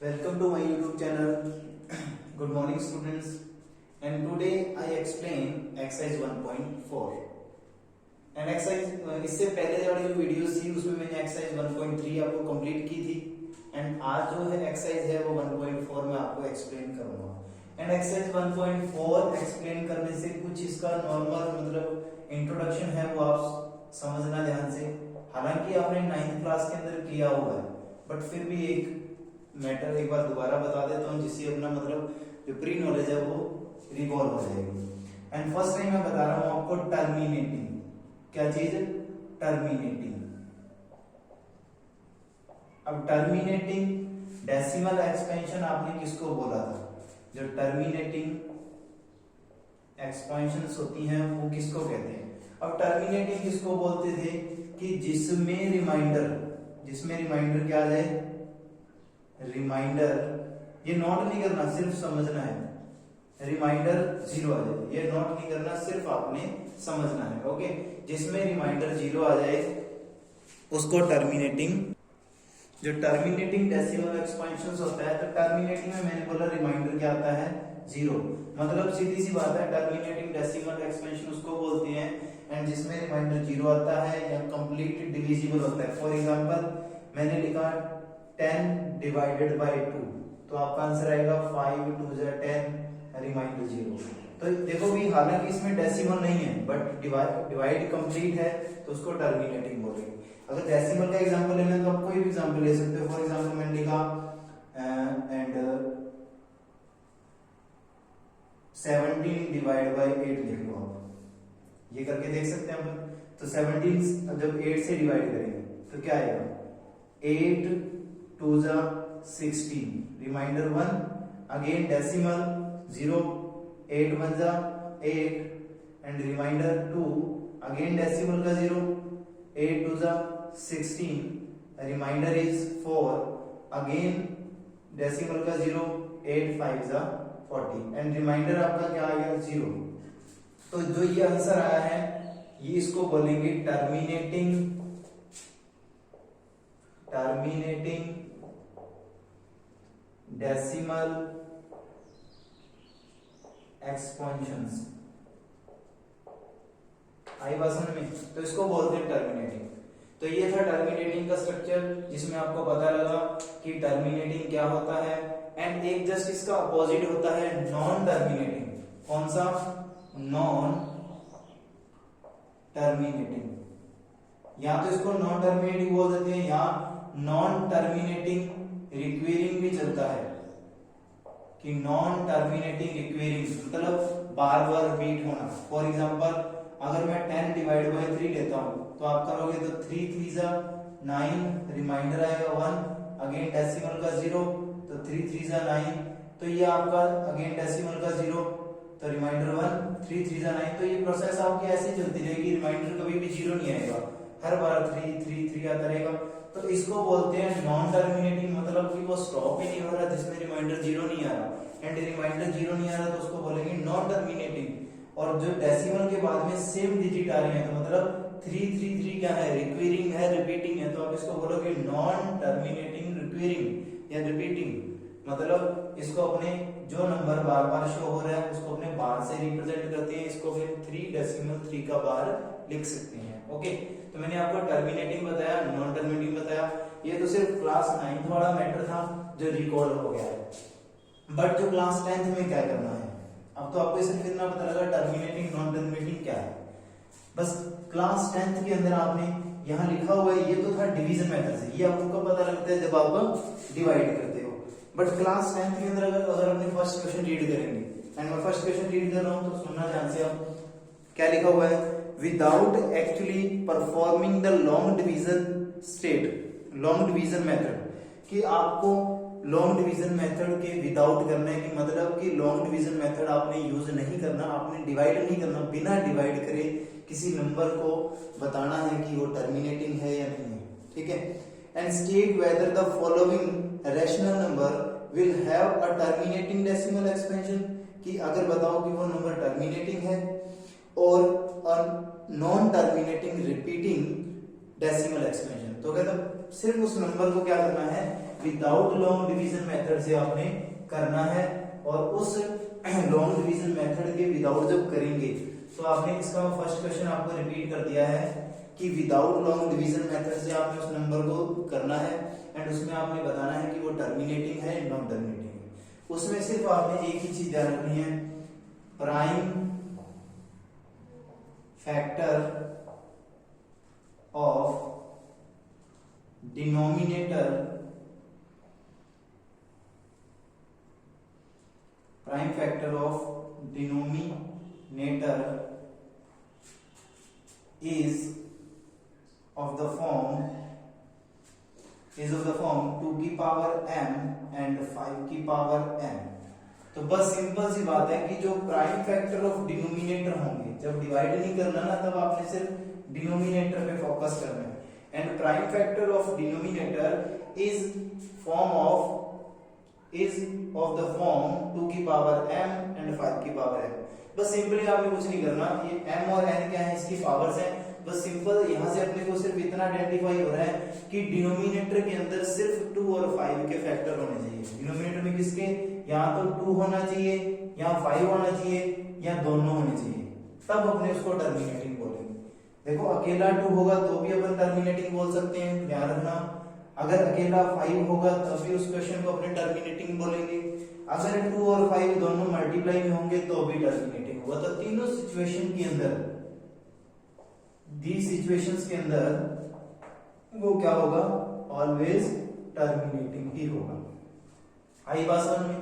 Welcome to my YouTube channel. Good morning students, and today I explain exercise 1.4 and exercise इससे पहले वाली जो videos थी उसमें मैंने exercise 1.3 आपको कंप्लीट की थी एंड आज जो है एक्सरसाइज है वो 1.4 में आपको एक्सप्लेन करूंगा एंड एक्सरसाइज 1.4 एक्सप्लेन करने से कुछ इसका नॉर्मल मतलब इंट्रोडक्शन है वो आप समझना ध्यान से। हालांकि आपने 9th क्लास के अंदर किया हुआ है बट फिर भी एक मैटर एक बार दोबारा बता देता हूँ जिससे अपना मतलब जो प्री नॉलेज है वो रिवॉल्व हो जाएगी। एंड फर्स्ट टाइम मैं बता रहा हूँ आपको टर्मिनेटिंग, क्या चीज है टर्मिनेटिंग। अब टर्मिनेटिंग डेसिमल एक्सपेंशन आपने किसको बोला था? जो टर्मिनेटिंग एक्सपेंशंस होती हैं वो किसको कहते हैं? अब टर्मिनेटिंग किसको बोलते थे कि जिसमें रिमाइंडर क्या आ जाए, रिमाइंडर, ये नोट नहीं करना सिर्फ समझना है, रिमाइंडर 0 आ जाए, ये नोट नहीं करना सिर्फ आपने समझना है। ओके, जिसमें रिमाइंडर 0 आ जाए उसको टर्मिनेटिंग, जो टर्मिनेटिंग डेसिमल एक्सपेंशंस होता है तो टर्मिनेटिंग में मैंने बोला रिमाइंडर क्या आता है 0, मतलब सीधी सी बात है टर्मिनेटिंग डेसिमल एक्सपेंशन उसको बोलते हैं एंड जिसमें रिमाइंडर 0 आता है या कंप्लीट डिविजिबल होता है। फॉर एग्जांपल मैंने लिखा 10 डिवाइडेड बाय 2 तो आपका आंसर आएगा 5 2 10 रिमाइंडर 0। तो देखो भी हालांकि इसमें डेसिमल नहीं है बट डिवाइड कंप्लीट है तो उसको टर्मिनेटिंग बोलेंगे। अगर डेसिमल का एग्जांपल लेना है तो आप कोई भी एग्जांपल ले सकते हो। फॉर एग्जांपल मैंने लिखा एंड 17 डिवाइड बाय 8 लिख लो आप, ये करके देख सकते हैं अपन। तो 17 जब 8 से डिवाइड करेंगे तो क्या आएगा 8 2 16 remainder 1, again decimal 0 8 1 8 and remainder 2, again decimal का 0 8 2 16 रिमाइंडर इज 4, अगेन डेसिमल का 0 8 5 40 एंड रिमाइंडर आपका क्या आ गया 0। तो जो ये आंसर आया है ये इसको बोलेंगे टर्मिनेटिंग डेसिमल एक्सपेंशंस। आई बात समझ में? तो इसको बोलते हैं टर्मिनेटिंग। तो ये था टर्मिनेटिंग का स्ट्रक्चर जिसमें आपको पता लगा कि टर्मिनेटिंग क्या होता है एंड एक जस्ट इसका अपोजिट होता है नॉन टर्मिनेटिंग। कौन सा? Non terminating. या तो इसको नॉन टर्मिनेटिंग बोल देते हैं या नॉन टर्मिनेटिंग रिक्वायरिंग भी चलता है कि नॉन टर्मिनेटिंग रिक्वायरिंग मतलब बार बार रिपीट होना। फॉर एग्जांपल अगर मैं 10 डिवाइड बाय 3 लेता हूं तो आप करोगे तो 3 3 9 रिमाइंडर आएगा 1, अगेन डेसिमल का 0 तो 3 3 9 तो ये आपका अगेन डेसिमल का 0 तो रिमाइंडर 1 3 3 9 तो ये प्रोसेस आपकी ऐसे चलती रहेगी, रिमाइंडर कभी भी 0 नहीं आएगा, हर बार 3 3 3 आता रहेगा। तो इसको बोलते हैं नॉन टर्मिनेटिंग, मतलब कि वो स्टॉप ही नहीं हो रहा जिसमें रिमाइंडर 0 नहीं आ रहा एंड रिमाइंडर 0 नहीं आ रहा तो उसको बोलेंगे नॉन टर्मिनेटिंग। और जो डेसिमल के बाद में सेम डिजिट आ रहे हैं तो मतलब 3 3 3 क्या है रिक्वायरिंग है, रिपीटिंग है, तो आप इसको बोलोगे नॉन टर्मिनेटिंग रिक्वायरिंग या रिपीटिंग। मतलब इसको अपने जो नंबर बार बार शो हो रहा है उसको अपने बार से रिप्रेजेंट करते हैं, इसको अपने 3 डेसिमल 3 का बार लिख सकते हैं। ओके, तो मैंने आपको टर्मिनेटिंग बताया, नॉन टर्मिनेटिंग बताया। ये तो सिर्फ क्लास 9th वाला मैटर था जो रिकॉल हो गया है, बट जो क्लास 10th में क्या करना है अब तो आपको सिर्फ इतना पता लगा टर्मिनेटिंग नॉन टर्मिनेटिंग क्या है। बस क्लास 10th के अंदर आपने यहाँ लिखा हुआ है, ये तो था डिवीजन मेथड से, ये आपको कब पता लगता है जब आप डिवाइड करते हो। बट क्लास 10th के अंदर अगर अपने फर्स्ट क्वेश्चन रीड करेंगे एंड मैं फर्स्ट क्वेश्चन रीड कर रहा हूं तो सुनना ध्यान से आप, क्या लिखा हुआ है? Without actually performing the long division state, long division method, कि आपको लॉन्ग डिवीजन मेथड के विदाउट करना है कि मतलब कि लॉन्ग डिवीजन मेथड आपने यूज नहीं करना, आपने डिवाइड नहीं करना, बिना डिवाइड करे किसी नंबर को बताना है कि वो टर्मिनेटिंग है या नहीं है। ठीक है, and state whether the following rational number will have a terminating decimal expansion, कि अगर बताओ कि वो नंबर टर्मिनेटिंग है और non terminating repeating decimal expansion, तो कहते सिर्फ उस नंबर को क्या करना है विदाउट लॉन्ग डिवीजन मेथड से आपने करना है, और उस लॉन्ग डिवीजन मेथड के विदाउट जब करेंगे तो आपने इसका फर्स्ट क्वेश्चन आपको रिपीट कर दिया है कि विदाउट लॉन्ग डिवीजन मेथड से आपने उस नंबर को करना है, एंड उसमें आपने बताना है कि वो टर्मिनेटिंग है नॉन टर्मिनेटिंग है। उसमें सिर्फ आपने एक ही चीज ध्यान रखनी है, prime factor of denominator, prime factor of denominator is of the form 2 की पावर m and 5 की पावर m। तो बस सिंपल सी बात है कि जो प्राइम फैक्टर ऑफ डिनोमिनेटर होंगे, जब डिवाइड नहीं करना ना तब आपने सिर्फ डिनोमिनेटर पे फोकस करना है, and prime factor of denominator is of the form 2 की पावर m एंड 5 की पावर m। बस सिंपली आपने कुछ नहीं करना, ये m और n क्या है, इसकी पावर्स हैं। बस सिंपल यहां से अपने को सिर्फ इतना आइडेंटिफाई हो रहा है कि डिनोमिनेटर के अंदर सिर्फ 2 और 5 के फैक्टर होने चाहिए। डिनोमिनेटर में किसके, या तो 2 होना चाहिए या 5 होना चाहिए या दोनों होने चाहिए, तब अपने उसको टर्मिनेटिंग बोलेंगे। देखो अकेला 2 होगा तो भी अपन टर्मिनेटिंग बोल सकते हैं, ध्यान रखना। अगर अकेला 5 होगा तब भी उस क्वेश्चन को अपने टर्मिनेटिंग बोलेंगे। अगर 2 और 5 दोनों मल्टीप्लाई में होंगे तो भी टर्मिनेटिंग होगा। तो तीनों सिचुएशन के अंदर, दी सिचुएशंस के अंदर वो क्या होगा, ऑलवेज टर्मिनेटिंग ही होगा। आई बात समझ में?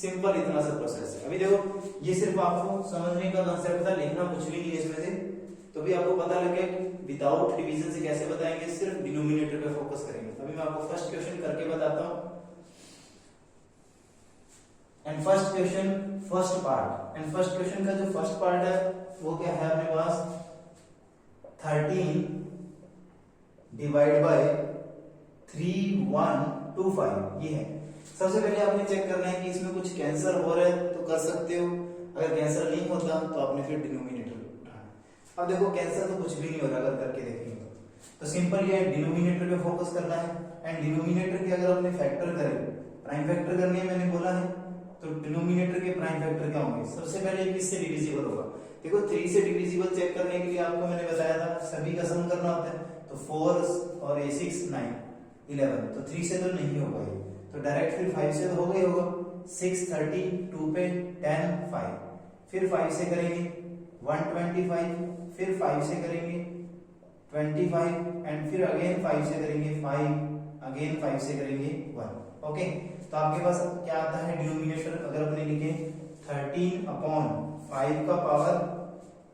सिंपल इतना सा प्रोसेस है। अभी देखो ये सिर्फ आपको समझने का कांसेप्ट था, लिखना कुछ भी नहीं है इसमें से, तो भी आपको पता लग गया कि विदाउट डिवीजन से कैसे बताएंगे, सिर्फ डिनोमिनेटर पे फोकस करेंगे। अभी मैं आपको फर्स्ट क्वेश्चन करके बताता हूं, and first question first part, and first question का जो फर्स्ट पार्ट है वो क्या है अपने पास, 13 डिवाइड बाय 3125 ये है। सबसे पहले आपने चेक करना है कि इसमें कुछ कैंसर हो रहा है तो कर सकते हो, अगर कैंसर नहीं होता तो आपने फिर डिनोमिनेटर उठाना। अब देखो कैंसर तो कुछ भी नहीं हो रहा, अगर करके देखेंगे तो सिंपल ये डिनोमिनेटर पे फोकस करना है, एंड डिनोमिनेटर के अगर आपने फैक्टर करें, प्राइम फैक्टर करनी है मैंने बोला है, तो डिनोमिनेटर के प्राइम फैक्टर क्या होंगे, सबसे पहले किससे डिविजिबल होगा। देखो 3 से डिविजिबल चेक करने के लिए आपको मैंने बताया था सभी का सम करना होता है, तो 4 और 6 9 11, तो 3 से तो नहीं होगा ये, तो डायरेक्ट फिर 5 से तो होगा ही होगा। 6 30, 2 पे 10 5, फिर 5 से करेंगे 125, फिर 5 से करेंगे 25, एंड फिर अगेन 5 से करेंगे 5, अगेन 5 से करेंगे 1। ओके, तो आपके पास क्या आता है डिनोमिनेटर, अगर अपने लिखे 13 अपॉन 5 का पावर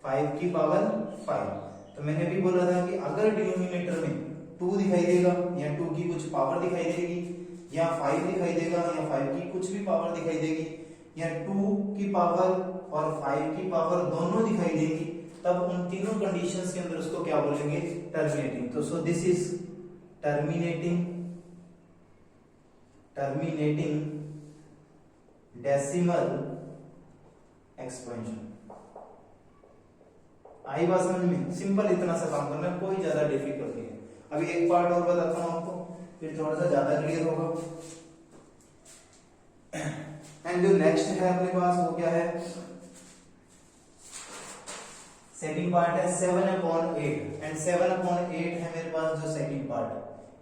5 की पावर 5, तो मैंने भी बोला था कि अगर डिनोमिनेटर में 2 दिखाई देगा या 2 की कुछ पावर दिखाई देगी, या 5 दिखाई देगा या 5 की कुछ भी पावर दिखाई देगी, या 2 की पावर और 5 की पावर दोनों दिखाई देगी, तब उन तीनों कंडीशंस के अंदर उसको क्या बोलेंगे, टर्मिनेटिंग। तो so this is terminating decimal expansion. आई बात समझ में? सिंपल इतना सा काम करना है, कोई ज्यादा डिफिकल्ट नहीं है। अभी एक पार्ट और बताता हूं आपको, फिर थोड़ा सा ज्यादा क्लियर होगा। एंड जो नेक्स्ट है अपने पास वो क्या है, सेकंड पार्ट है 7/8, एंड 7/8 है मेरे पास जो second part,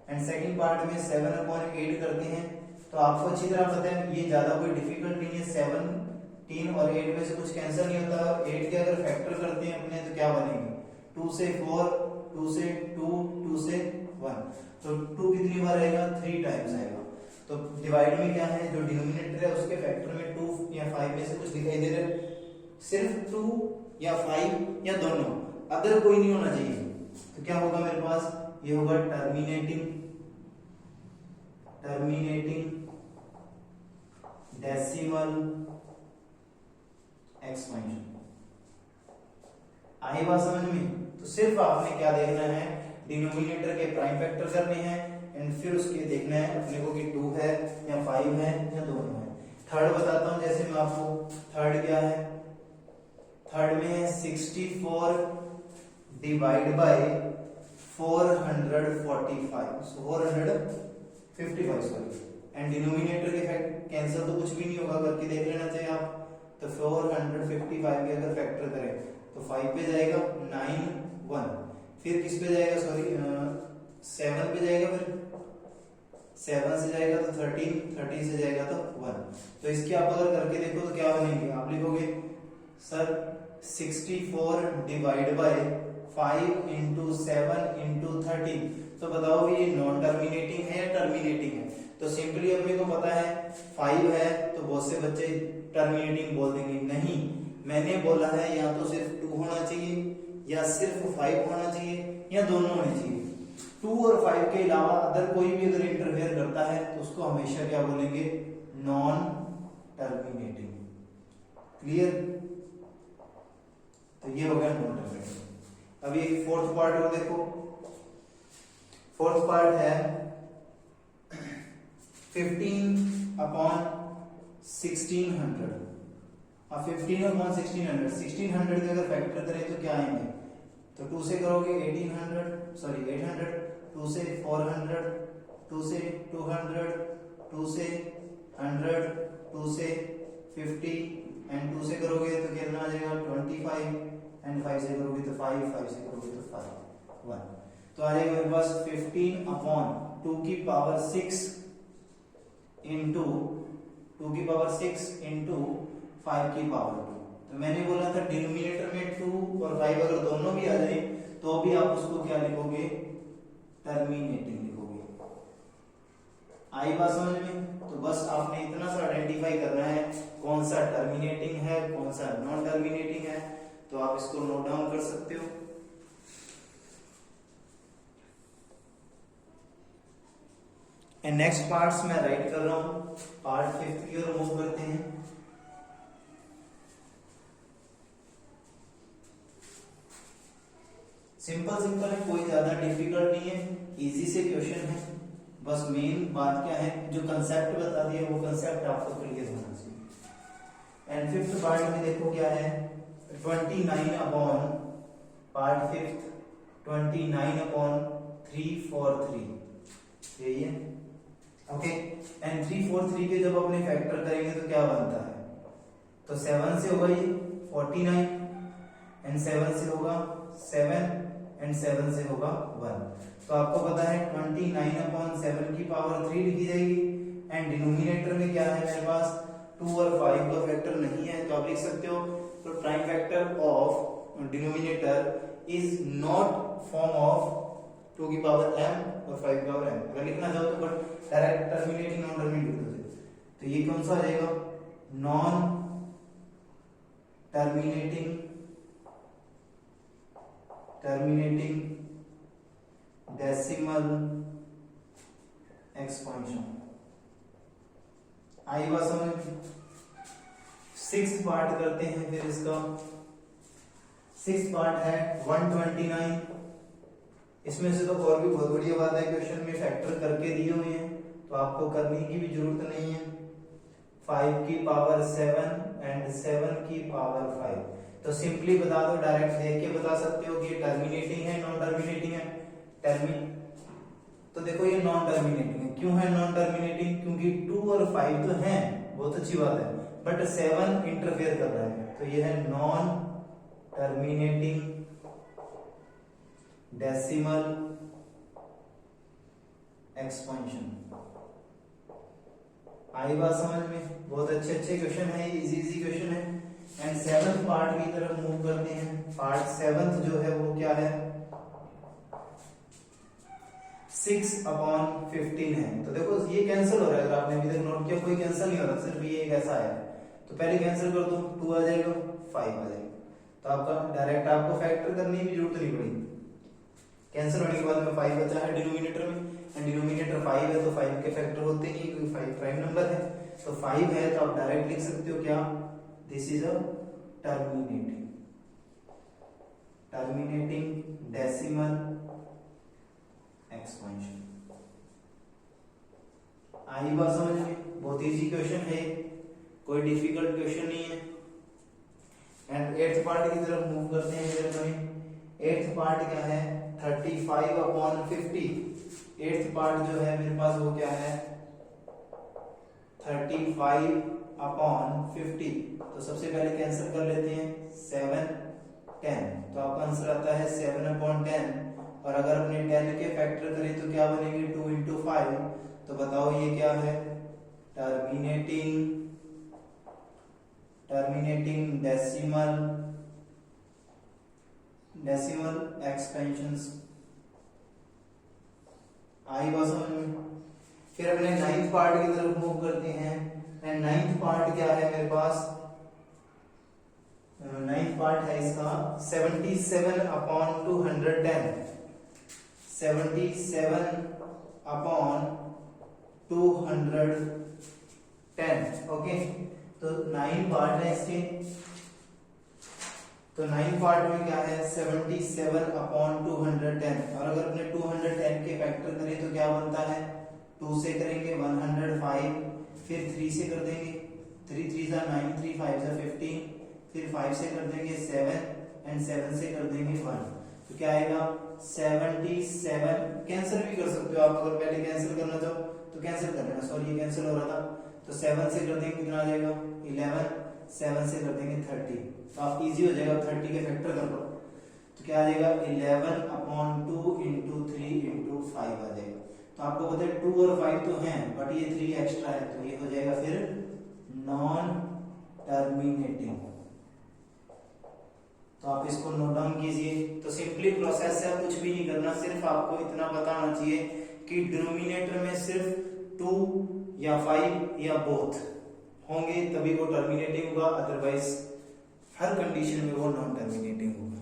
and second part में 7/8 करते हैं। तो आपको अच्छी तरह पता है ये ज्यादा कोई डिफिकल्ट नहीं है, 17 और 8 में से कुछ कैंसिल नहीं होता। 8 के अगर फैक्टर करते हैं अपने तो क्या बनेंगे, 2 से 4, 2 से 2, 2 से 1, तो 2 कितनी बार आएगा, 3 टाइम्स आएगा। तो डिवाइड में क्या है, जो डिनोमिनेटर है उसके फैक्टर में 2 या 5 में से कुछ दिखाई दे रहा है, सिर्फ 2 या 5 या दोनों, अदर कोई नहीं होना चाहिए। तो क्या होगा मेरे पास, ये होगा टर्मिनेटिंग डेसिमल एक्सपेंशन। आई बात समझ में? तो सिर्फ आपने क्या देखना है, डिनोमिनेटर के प्राइम फैक्टर करने हैं, एंड फिर उसके देखना है अपने को कि 2 है या 5 है या दोनों है। थर्ड बताता हूं, जैसे मैं आपको, थर्ड क्या है, थर्ड में है 64 divide by 445, 55 sorry, and denominator के फैक्टर कैंसिल तो कुछ भी नहीं होगा, करके देख लेना चाहिए आप। तो 455 के अगर फैक्टर करें तो 5 पे जाएगा 9 1, फिर किस पे जाएगा, सॉरी 7 पे जाएगा, फिर 7 से जाएगा तो 13, 13 से जाएगा तो 1। तो इसके आप अगर करके देखो तो क्या बनेंगे, आप लिखोगे sir 64 divide by 5 into 7 into 13। तो बताओ ये नॉन टर्मिनेटिंग है या टर्मिनेटिंग है? तो सिंपली अपने को पता है 5 है, तो बहुत से बच्चे टर्मिनेटिंग बोल देंगे, नहीं मैंने बोला है या तो सिर्फ 2 होना चाहिए या सिर्फ 5 होना चाहिए या दोनों होने चाहिए। 2 और 5 के अलावा अदर कोई भी अगर इंटरफेयर करता है तो उसको हमेशा क्या बोलेंगे, नॉन टर्मिनेटिंग। क्लियर? तो ये हो गया नॉन टर्मिनेटिंग। अभी एक फोर्थ पार्ट और देखो, फोर्थ पार्ट है 15 अपॉन 1600। अब 15 अपॉन 1600 के अगर फैक्टर करें तो क्या आएंगे, तो 2 से करोगे 800, 2 से 400, 2 से 200, 2 से 100, 2 से 50 एंड 2 से करोगे तो कितना आ जाएगा 25 एंड 5 से करोगे तो 5, 5 से करोगे तो 5 1। तो आ जाएगा मेरे पास 15 अपॉन 2 की पावर 6 इंटू 2 की पावर 6 इंटू 5 की पावर 2। तो मैंने बोला था डिनोमिनेटर में 2 और 5 अगर दोनों भी आ जाए तो भी आप उसको क्या लिखोगे, टर्मिनेटिंग लिखोगे। आई बात समझ में? तो बस आपने इतना सा आइडेंटिफाई करना है कौन सा टर्मिनेटिंग है कौन सा नॉन टर्मिनेटिंग है। तो आप इसको नोट डाउन कर सकते हो। एंड नेक्स्ट पार्ट्स मैं राइट कर रहा हूं, पार्ट 5 की ओर मूव करते हैं। सिंपल है, कोई ज्यादा डिफिकल्ट नहीं है, इजी से क्वेश्चन है। बस मेन बात क्या है, जो कंसेप्ट बता दिया वो कंसेप्ट आपको क्लियर होना चाहिए। एंड फिफ्थ पार्ट में देखो क्या है, 29 अपॉन पार्ट फिफ्थ 29 अपॉन 343 यही है। ओके, एंड 343 के जब अपने फैक्टर करेंगे तो क्या बनता है, तो 7 से होगा ये 49 एंड 7 से होगा 7 एंड 7 से होगा 1। तो आपको पता है 29 अपॉन 7 की पावर 3 लिखी जाएगी। एंड डिनोमिनेटर में क्या है मेरे पास, 2 और 5 का फैक्टर नहीं है, तो आप लिख सकते हो तो prime factor of denominator is not form of 2 की पावर m और 5 की पावर m। अगर लिखना चाहो तो but direct terminating non terminating लिख दो। तो ये कौन सा आ जाएगा, नॉन टर्मिनेटिंग डेसिमल एक्सपेंशन। आई बात समझ? 6th पार्ट करते हैं फिर इसका। 6th पार्ट है 129। इसमें से तो और भी बहुत बढ़िया बात है, क्वेश्चन में फैक्टर करके दिए हुए हैं तो आपको करने की भी जरूरत नहीं है। 5 की पावर 7 एंड 7 की पावर 5। तो सिंपली बता दो, डायरेक्ट देख के बता सकते हो कि ये टर्मिनेटिंग है नॉन टर्मिनेटिंग है। तो देखो ये नॉन टर्मिनेटिंग है। क्यों है नॉन टर्मिनेटिंग? क्योंकि 2 और 5 तो हैं, बहुत अच्छी बात है, बट 7 इंटरफेयर कर रहा है, तो ये है नॉन टर्मिनेटिंग डेसिमल एक्सपेंशन। आई बात समझ में? बहुत अच्छे क्वेश्चन है, इजी क्वेश्चन है। एंड 7th पार्ट की तरफ मूव करते हैं। पार्ट 7th जो है वो क्या है, 6 अपॉन 15 है। तो देखो ये कैंसिल हो रहा है, अगर आपने अभी तक नोट किया कोई कैंसिल नहीं हो रहा, सिर्फ ये एक ऐसा है। तो पहले कैंसिल कर दो, 2 आ जाएगा 5 आ जाएगा। तो आपका डायरेक्ट आपको फैक्टर करने की जरूरत नहीं पड़ेगी। कैंसिल होने के बाद में 5 बचा है डिनोमिनेटर में, एंड डिनोमिनेटर 5 है तो 5 के फैक्टर होते नहीं क्योंकि 5 प्राइम नंबर है। तो 5 है तो आप डायरेक्ट लिख सकते हो क्या, this is a terminating decimal expansion. आई बात समझ में? बहुत इजी क्वेश्चन है, कोई डिफिकल्ट क्वेश्चन नहीं है। एंड 8th पार्ट की तरफ मूव करते हैं। एट्थ पार्ट क्या है 35/50। एट्थ पार्ट जो है मेरे पास वो क्या है 35/50। तो सबसे पहले कैंसिल कर लेते हैं 7 10, तो आपका आंसर आता है 7/10। और अगर अपने 10 के फैक्टर करें तो क्या बनेंगे 2 × 5। तो बताओ ये क्या है टर्मिनेटिंग डेसिमल एक्सपेंशंस। आई बात समझ में। फिर अपने 9th पार्ट की तरफ मूव करते हैं। एंड 9th पार्ट क्या है मेरे पास 9th पार्ट है इसका 77/210। 77/210 ओके। तो 9 पार्ट है इसके। तो 9 पार्ट में क्या है 77/210। और अगर अपने 210 के फैक्टर करें तो क्या बनता है 2 से करेंगे 105, फिर 3 से कर देंगे 3 3 9 3 5 15, फिर 5 से कर देंगे 7 एंड 7 से कर देंगे 1। तो क्या आएगा 77। कैंसिल भी कर सकते हो आप, अगर पहले कैंसिल करना चाहो तो कैंसिल कर लेना। सॉरी ये कैंसिल हो रहा था। तो 7 से कर देंगे कितना आ जाएगा 11, 7 से कर देंगे 30। तो आप इजी हो जाएगा 30 के फैक्टर कर लो तो क्या आ जाएगा 11/2 × 3 × 5 आ जाएगा। तो आपको पता है 2 और 5 तो हैं बट ये 3 एक्स्ट्रा है, तो ये हो जाएगा फिर नॉन टर्मिनेटिंग। तो आप इसको नोट डाउन कीजिए। तो सिंपली प्रोसेस है, कुछ भी नहीं करना, सिर्फ आपको इतना पता होना चाहिए कि डिनोमिनेटर में सिर्फ 2 या 5 या बोथ होंगे तभी वो टर्मिनेटिंग होगा, अदरवाइज हर कंडीशन में वो नॉन टर्मिनेटिंग होगा।